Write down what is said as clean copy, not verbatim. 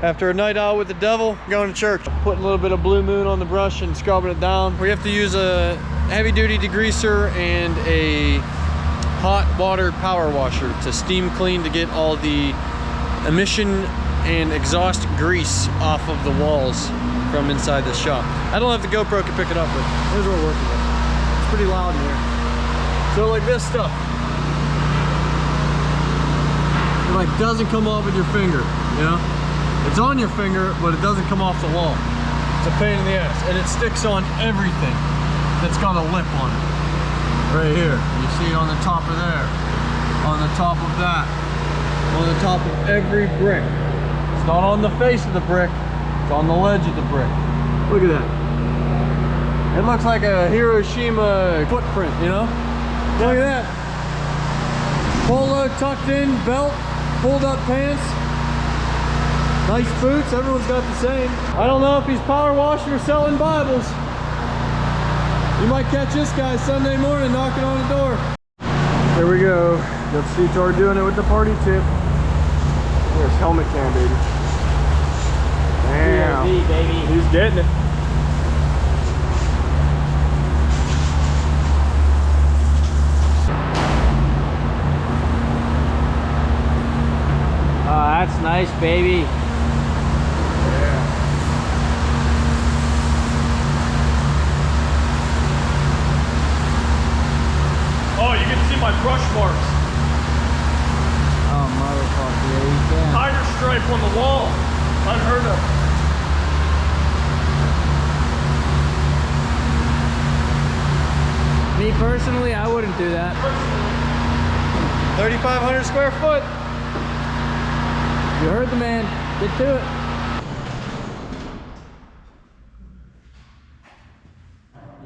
After a night out with the devil, going to church. Putting a little bit of Blue Moon on the brush and scrubbing it down. We have to use a heavy duty degreaser and a hot water power washer to steam clean to get all the emission and exhaust grease off of the walls from inside the shop. I don't have the GoPro to pick it up, but here's what we're working with. It's pretty loud in here. So like this stuff, it like doesn't come off with your finger, you know? It's on your finger, but it doesn't come off the wall. It's a pain in the ass, and it sticks on everything that's got a lip on it. Right here, you see it on the top of there, on the top of that, on the top of every brick. It's not on the face of the brick, it's on the ledge of the brick. Look at that. It looks like a Hiroshima footprint, you know? Look at that. Polo tucked in, belt, pulled up pants. Nice boots, everyone's got the same. I don't know if he's power washing or selling Bibles. You might catch this guy Sunday morning knocking on the door. There we go. Got C-Tar doing it with the party tip. There's helmet cam, baby. Damn. BRV, baby. He's getting it. Oh, that's nice, baby. Oh, you can see my brush marks. Oh, motherfucker, yeah, you can. Tiger stripe on the wall. Unheard of. Me personally, I wouldn't do that. 3,500 square foot. You heard the man. Get to it.